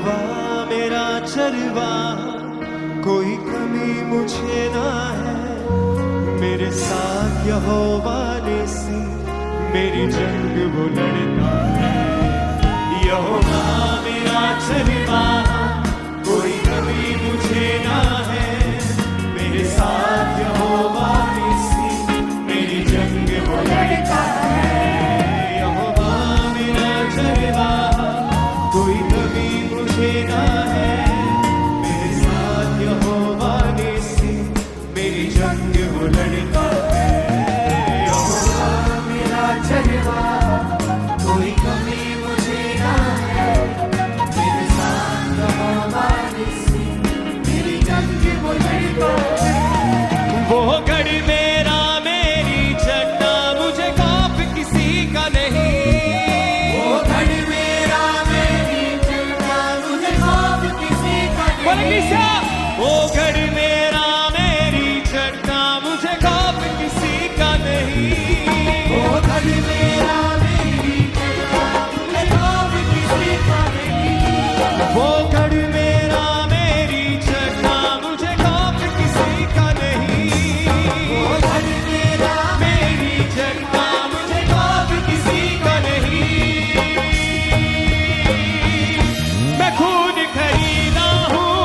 यहोवा मेरा चरवा, कोई कमी मुझे ना है। मेरे साथ यहोवा निसी, मेरी जंग वो लड़ता है। यहोवा मेरा चरवा, कोई कमी मुझे ना है। मेरे साथ यहोवा निसी, मेरी जंग वो लड़ता है। यहोवा मेरा चरवा, कोई कमी मुझे ना है। मेरे साथ यहोवा निसी, मेरी जंग वो लड़ता है। यहोवा मेरा चरवा, कोई कमी मुझे ना है। मेरे साथ यहोवा निसी, मेरी जंग वो लड़ता है। वो गढ़ मेरा मेरी चट्टा, मुझे खौफ किसी का नहीं। वो गढ़ मेरा मेरी चट्टा, मुझे खौफ किसी का नहीं। वो गढ़ मेरा मेरी चट्टा, मुझे खौफ किसी का नहीं। वो गढ़ मेरा मेरी चट्टा, मुझे खौफ किसी का नहीं। वो गढ़ मेरा मेरी चट्टा, मुझे खौफ किसी का नहीं। वो गढ़ मेरा मेरी चट्टा, मुझे खौफ किसी का नहीं। मैं खून खरीदा हूँ,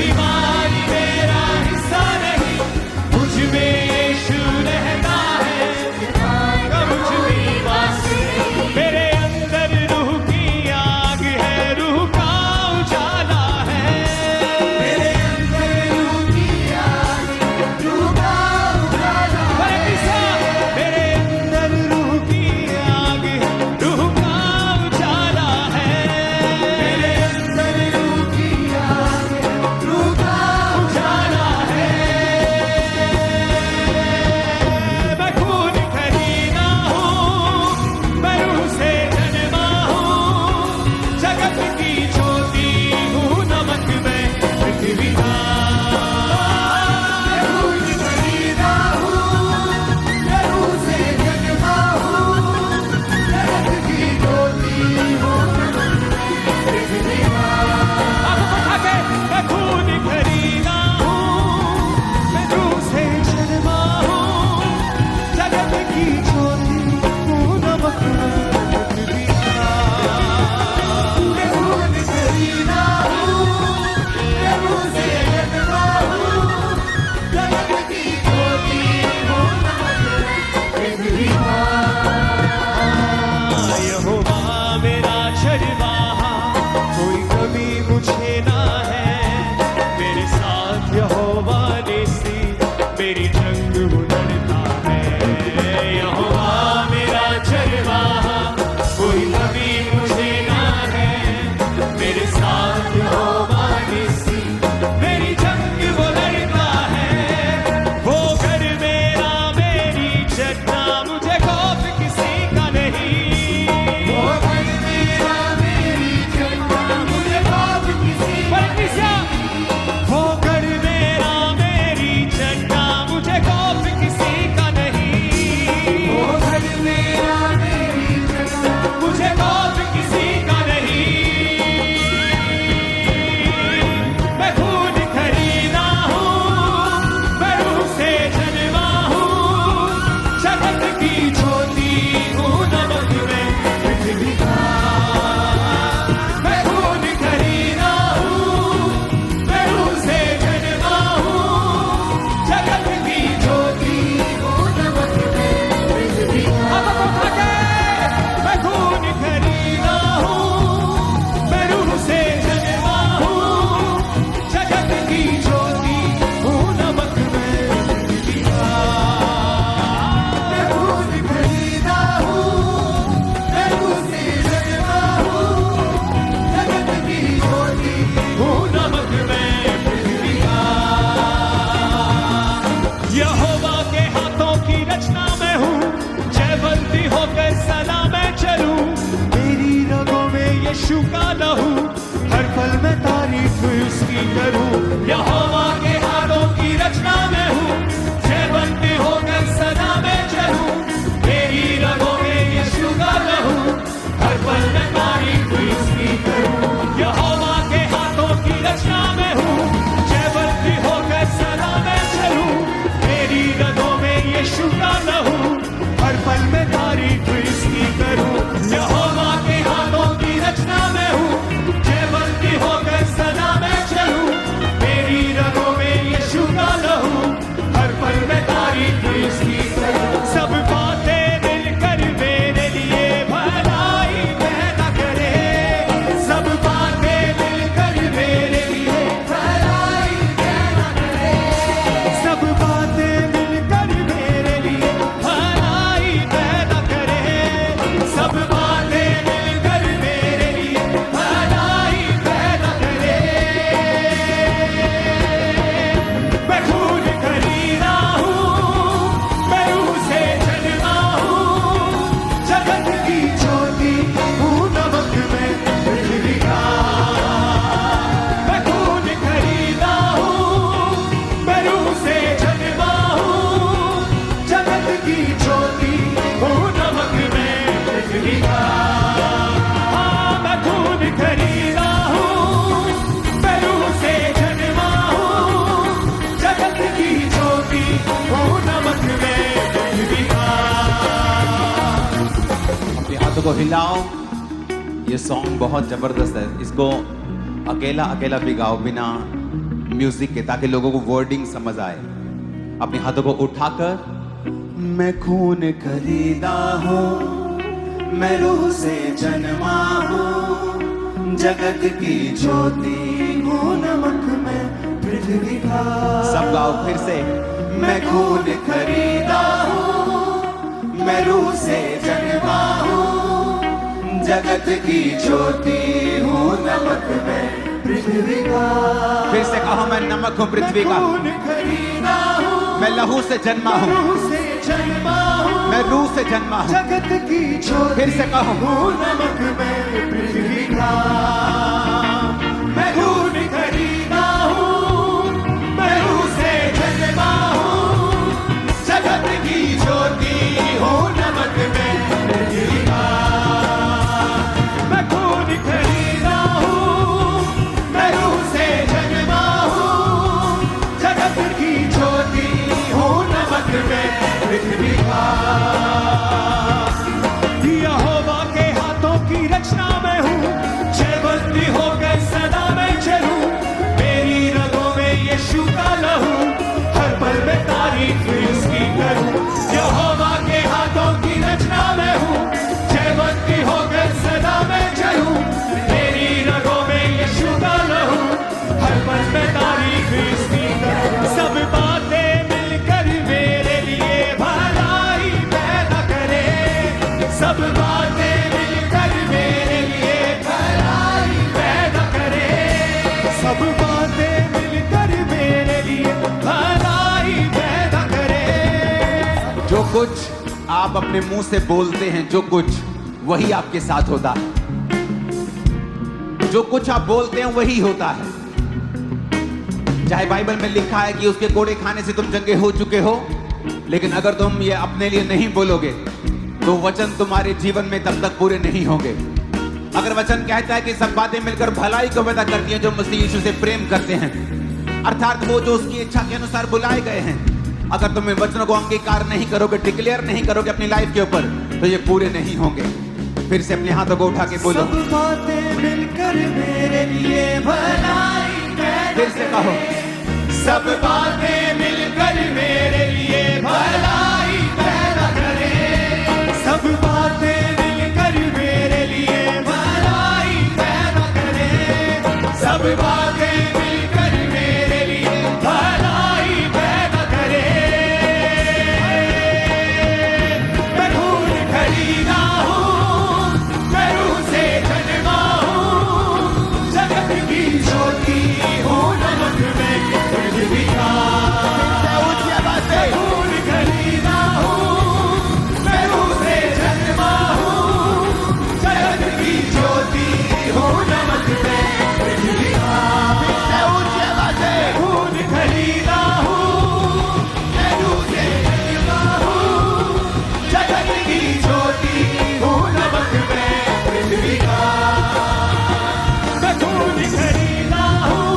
बीमारी मेरा हिस्सा नहीं, मुझ में यीशु रहता है, मुझ में वास नहीं। मेरे अंदर रूह की आग है, रूह का उजाला है, मेरे अंदर रूह की आग, रूह का उजाला है। मेरे अंदर रूह की आग है, रूह का उजाला है, मेरे अंदर रूह की आग है, रूह का उजाला है। मैं खून खरीदा हूँ, मैं रूह से जन्मा हूँ, जगत की ज्योति हूँ, नमक में पृथ्वी का। मैं खून खरीदा हूँ, मैं रूह से जन्मा हूँ, जगत की ज्योति हूँ, नमक में पृथ्वी का। मैं खून खरीदा हूँ, मैं रूह से जन्मा हूँ, जगत की ज्योति हूँ, नमक में पृथ्वी का। मैं खून खरीदा हूँ, मैं रूह से जन्मा हूँ, जगत की ज्योति हूँ, नमक में पृथ्वी का। यहोवा मेरा चरवाहा, कोई कमी मुझे ना है, मेरे साथ यहोवा निस्सी मेरी जंग वो लड़ता है। यहोवा मेरा चरवाहा, कोई कमी मुझे ना है, मेरे साथ यहोवा निस्सी मेरी जंग वो लड़ता है। वो घर मेरा मेरी चट्टा, मुझे खौफ किसी का नहीं। वो घर मेरा मेरी चट्टा, मुझे खौफ किसी का नहीं। वो घर मेरा मेरी चट्टा, मुझे खौफ किसी का नहीं। वो घर मेरा मेरी चट्टा, मुझे खौफ किसी का नहीं। मैं खून खरीदा हूँ, मैं रूह से जन्मा हूँ, जगत की ज्योति हूँ, नमक में पृथ्वी का। मैं खून खरीदा हूँ, मैं रूह से जन्मा हूँ, जगत की ज्योति हूँ, नमक में पृथ्वी का। मैं खून खरीदा हूँ, मैं रूह से जन्मा हूँ, जगत की ज्योति हूँ, नमक में पृथ्वी का। मैं खून खरीदा हूँ, मैं रूह से जन्मा हूँ, जगत की ज्योति हूँ, नमक में पृथ्वी का। यहोवा के हाथों की रचना मैं हूँ, जयवंती होकर सदा मैं चलूं। मेरी रगों में यीशु का लहू, हर पल मैं तारीफ उसकी करूं। यहोवा के हाथों की रचना मैं हूँ, जयवंती होकर सदा मैं चलूं। मेरी रगों में यीशु का लहू, हर पल मैं तारीफ उसकी करूं। यहोवा के हाथों की रचना मैं हूँ, जयवंती होकर सदा मैं चलूं। मेरी रगों में यीशु का लहू, हर पल में तारीफ इसकी करूं। यहोवा के हाथों की रचना मैं हूँ, जयवंती होकर सदा मैं चलूं। मेरी रगों में यीशु का लहू, हर पल में तारीफ इसकी करूं। सब बातें मिलकर मेरे लिए भलाई पैदा करे, सब बातें मिलकर मेरे लिए भलाई पैदा करे, सब बातें मिलकर मेरे लिए भलाई पैदा करे, सब बातें मिलकर मेरे लिए भलाई पैदा करे। मैं खून खरीदा हूँ, मैं रूह से जन्मा हूँ, जगत की ज्योति हूँ, नमक में पृथ्वी का। मैं खून खरीदा हूँ, मैं रूह से जन्मा हूँ, जगत की ज्योति हूँ, नमक में पृथ्वी का। हाँ, मैं खून खरीदा हूँ, मैं रूह से जन्मा हूँ, जगत की ज्योति हूँ, नमक में पृथ्वी का। अपने हाथों को हिलाओ। ये सॉन्ग बहुत जबरदस्त है, इसको अकेला अकेला भी गाओ, बिना म्यूजिक के, ताकि लोगों को वर्डिंग समझ आए। अपने हाथों को उठाकर, मैं खून खरीदा हूँ, मैं रूह से जन्मा हूँ, जगत की ज्योति हूँ, नमक में पृथ्वी का। सब गाओ फिर से। मैं खून खरीदा हूँ, मैं रूह से जन्मा हूँ, जगत की ज्योति हूँ, नमक में पृथ्वी का। फिर से कहो, मैं नमक हूँ पृथ्वी का, मैं लहू से जन्मा हूँ, मैं रूह से जन्मा हूँ, जगत की ज्योति। फिर से कहो, नमक में पृथ्वी का। मैं खून खरीदा हूँ, मैं रूह से जन्मा हूँ, जगत की ज्योति हूँ, नमक में पृथ्वी का। मैं खून खरीदा हूँ, मैं रूह से जन्मा हूँ, जगत की ज्योति हूँ, नमक में पृथ्वी का। यहोवा के हाथों की रचना मैं हूँ, जयवंती होकर सदा मैं चलूं, मेरी रगों में यीशु का लहू, हर पल में तारीफ उसकी करूं। यहोवा के हाथों की रचना मैं हूँ, जयवंती होकर सदा मैं चलूं, मेरी रगों में यीशु का लहू, हर पल में तारीफ उसकी करूं। सब बातें मिलकर मेरे लिए भलाई पैदा करें, सब बातें मिलकर मेरे लिए भलाई पैदा करें, सब बातें मिलकर मेरे लिए भलाई पैदा करें। जो कुछ आप अपने मुंह से बोलते हैं, जो कुछ वही आपके साथ होता है, जो कुछ आप बोलते हैं वही होता है। चाहे बाइबल में लिखा है कि उसके कोड़े खाने से तुम चंगे हो चुके हो, लेकिन अगर तुम ये अपने लिए नहीं बोलोगे तो वचन तुम्हारे जीवन में तब तक पूरे नहीं होंगे। अगर वचन कहता है कि सब बातें मिलकर भलाई को पैदा करती हैं जो मसीह यीशु से प्रेम करते हैं, अर्थात वो जो उसकी इच्छा के अनुसार बुलाए गए हैं, अगर तुम इन वचनों को अंगीकार नहीं करोगे, डिक्लेयर नहीं करोगे अपनी लाइफ के ऊपर, तो ये पूरे नहीं होंगे। फिर से अपने हाथों को उठा के बोलो, सब बातें मिलकर मेरे लिए भलाई पैदा। फिर से कहो, सब बातें मिलकर मेरे लिए भलाई पैदा करें, सब बातें मिलकर मेरे लिए भलाई पैदा करें, सब बातें मिलकर मेरे लिए भलाई पैदा करें। मैं खून खरीदा हूँ, मैं रूह से जन्मा हूँ, जगत की ज्योति हूँ, नमक में पृथ्वी का। मैं खून खरीदा हूँ, मैं रूह से जन्मा हूँ, जगत की ज्योति हूँ, नमक में पृथ्वी का। मैं खून खरीदा हूँ, मैं रूह से जन्मा हूँ, जगत की ज्योति हूँ, नमक में पृथ्वी का। मैं खून खरीदा हूँ,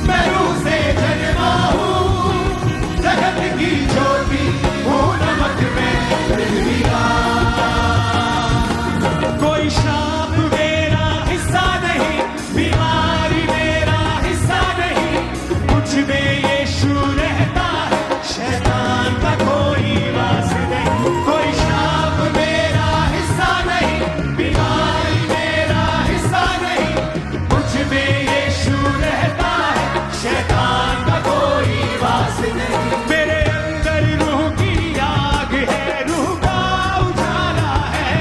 मैं रूह से जन्मा हूँ, जगत की ज्योति हूँ, नमक में पृथ्वी का। कोई श्राप मेरा हिस्सा नहीं, बीमारी मेरा हिस्सा नहीं, मुझ में यीशु रहता है, शैतान का कोई वास नहीं। कोई श्राप मेरा हिस्सा नहीं, बीमारी मेरा हिस्सा नहीं, मुझ में यीशु रहता है, शैतान का कोई वास नहीं। मेरे अंदर रूह की आग है, रूह का उजाला है,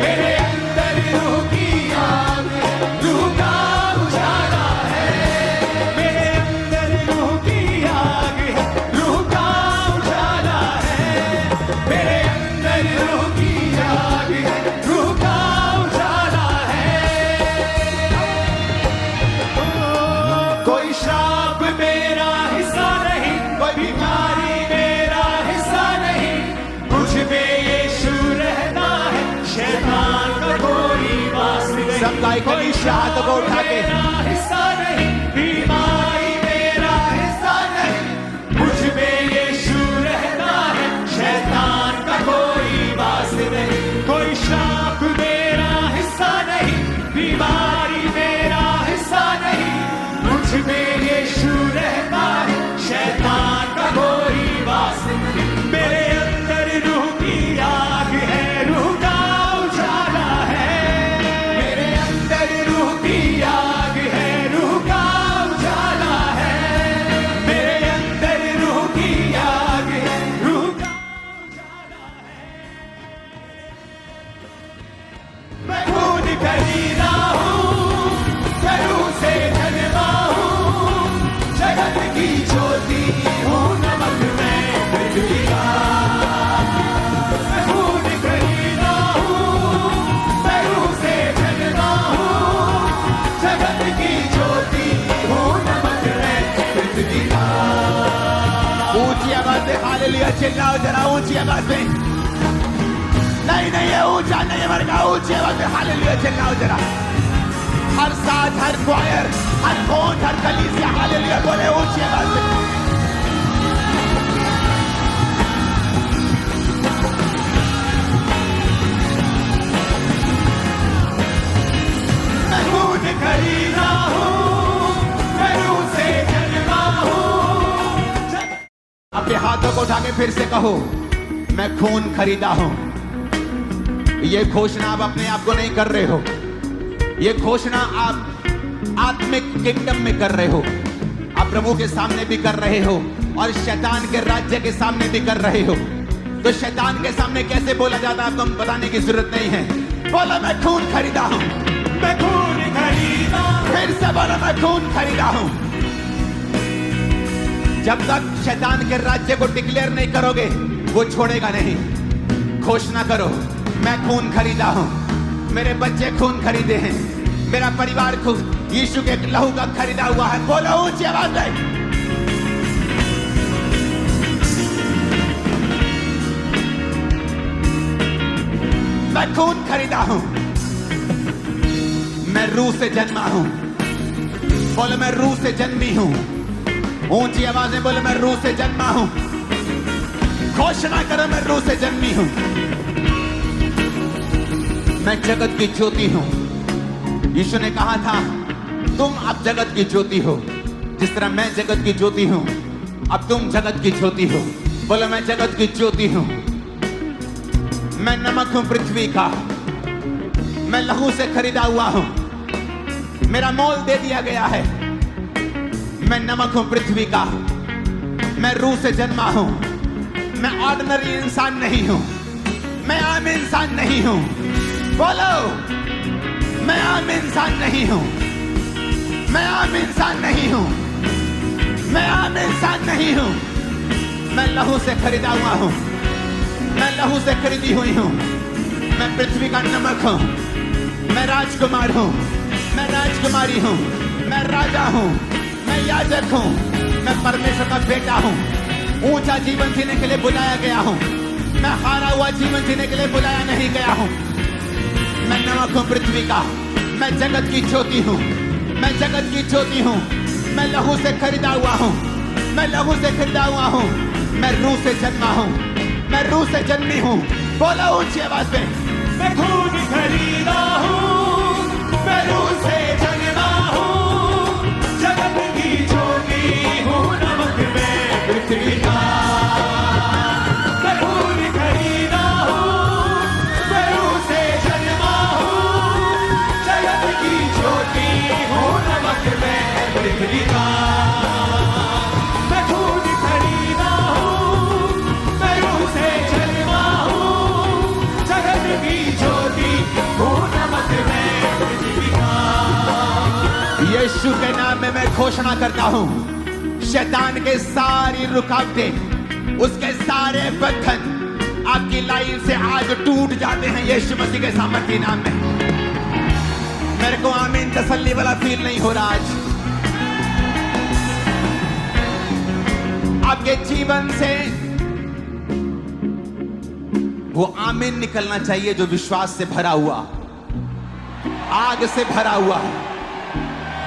मेरे अंदर रूह की आग है, रूह का उजाला है, मेरे अंदर रूह की आग है, रूह का उजाला है, मेरे अंदर रूह की आग है, रूह का उजाला है। कोई श्राप मेरा हिस्सा नहीं, कोई बीमारी मेरा हिस्सा नहीं, मुझ में यीशु रहता है, शैतान का कोई वास नहीं। सब गाय को हाथ को उठा के, हिस्सा नहीं, बीमारी मेरा हिस्सा नहीं, मुझ में यीशु रहता है, शैतान का कोई वास नहीं। कोई श्राप मेरा हिस्सा नहीं, बीमारी मेरा हिस्सा नहीं, मुझ में यीशु हालेलुया चिल्लाओ जरा ऊंची आवाज में। नहीं नहीं ये ऊंचा नहीं है मरगा, ऊंची आवाज में हालेलुया चिल्लाओ जरा। हर साथ, हर क्वायर, हर फोन, हर कलीसिया हालेलुया बोले ऊंची आवाज में। मैं खून खरीदा हूँ, मैं रूह से जन्मा हूँ। अपने हाथों को उठा के फिर से कहो, मैं खून खरीदा हूँ। ये घोषणा आप अपने आप को नहीं कर रहे हो, ये घोषणा आप आत्मिक किंगडम में कर रहे हो, आप प्रभु के सामने भी कर रहे हो और शैतान के राज्य के सामने भी कर रहे हो। तो शैतान के सामने कैसे बोला जाता है आपको बताने की जरूरत नहीं है। बोलो मैं खून खरीदा हूं, मैं खून खरीदा हूं। फिर से बोलो मैं खून खरीदा हूं। जब तक शैतान के राज्य को डिक्लेयर नहीं करोगे वो छोड़ेगा नहीं। घोषणा करो, मैं खून खरीदा हूं, मेरे बच्चे खून खरीदे हैं, मेरा परिवार खून यीशु के लहू का खरीदा हुआ है। बोलो ऊंची आवाज में। मैं खून खरीदा हूं, मैं रूह से जन्मा हूं। बोलो मैं रूह से जन्मी हूं। ऊंची आवाज में बोलो मैं रूह से जन्मा हूं। घोषणा करो मैं रूह से जन्मी हूं। मैं जगत की ज्योति हूं। यीशु ने कहा था तुम अब जगत की ज्योति हो, जिस तरह मैं जगत की ज्योति हूं अब तुम जगत की ज्योति हो। बोलो मैं जगत की ज्योति हूं। मैं नमक हूं पृथ्वी का, मैं लहू से खरीदा हुआ हूं, मेरा मोल दे दिया गया है। मैं नमक हूं पृथ्वी का, मैं रूह से जन्मा हूं। मैं ऑर्डिनरी इंसान नहीं हूं, मैं आम इंसान नहीं हूं। बोलो मैं आम इंसान नहीं हूं, मैं आम इंसान नहीं हूं, मैं आम इंसान नहीं हूं। मैं लहू से खरीदा हुआ हूं, मैं लहू से खरीदी हुई हूं। मैं पृथ्वी का नमक हूं, मैं राजकुमार हूं, मैं राजकुमारी हूं, मैं राजा हूं, मैं याजक हूं, मैं परमेश्वर का बेटा हूं। ऊंचा जीवन जीने के लिए बुलाया गया हूं, मैं हारा हुआ जीवन जीने के लिए बुलाया नहीं गया हूं। मैं नमक हूं पृथ्वी का, मैं जगत की ज्योति हूं, मैं जगत की ज्योति हूं। मैं लहू से खरीदा हुआ हूं, मैं लहू से खरीदा हुआ हूं। मैं रूह से जन्मा हूं, मैं रूह से जन्मी हूं। बोलो ऊंची आवाज में। मैं खून खरीदा हूं, मैं रूह से जन्मा हूं। जगत की ज्योति हूं, नमक में पृथ्वी का। मैं खून खरीदा हूं, मैं रूह से जन्मा हूं। जगत की ज्योति हूं, नमक में पृथ्वी का। मैं खून खरीदा हूं, मैं रूह से जन्मा हूं। जगत की ज्योति हूं, नमक में पृथ्वी का। यीशु के नाम में मैं घोषणा करता हूं, शैतान के सारी रुकावटें, उसके सारे बंधन आपकी लाइफ से आज टूट जाते हैं यीशु मसीह के सामर्थ्य नाम में। मेरे को आमीन तसल्ली वाला फील नहीं हो रहा आज। आपके जीवन से वो आमीन निकलना चाहिए जो विश्वास से भरा हुआ, आग से भरा हुआ,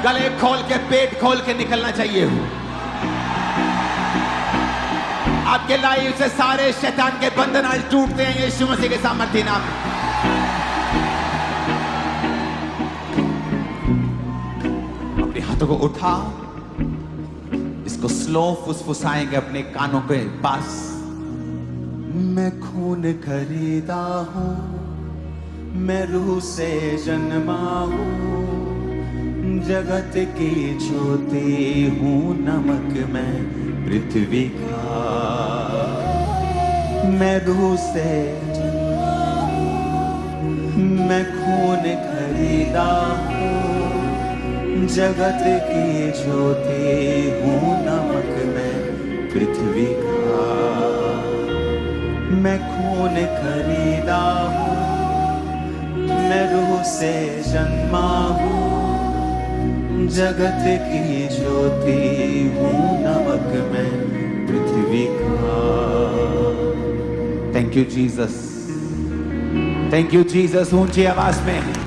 गले खोल के पेट खोल के निकलना चाहिए। आपके लाइफ से सारे शैतान के बंधन आज टूटते हैं यीशु मसीह के सामर्थ्य नाम में। अपने हाथों को उठाओ, इसको स्लो फुसफुसाएंगे अपने कानों के पास। मैं खून खरीदा हूं, मैं रूह से जन्मा हूं। जगत की ज्योति हूं, नमक मैं पृथ्वी का। मैं रूह से, मैं खून खरीदा हूं। जगत की ज्योति हूं, नमक मैं पृथ्वी का। मैं खून खरीदा हूं, मैं रूह से जन्मा हूं। जगत की ज्योति हूं, नमक मैं पृथ्वी स्वीकार। Thank you Jesus, thank you Jesus. ऊंची आवाज में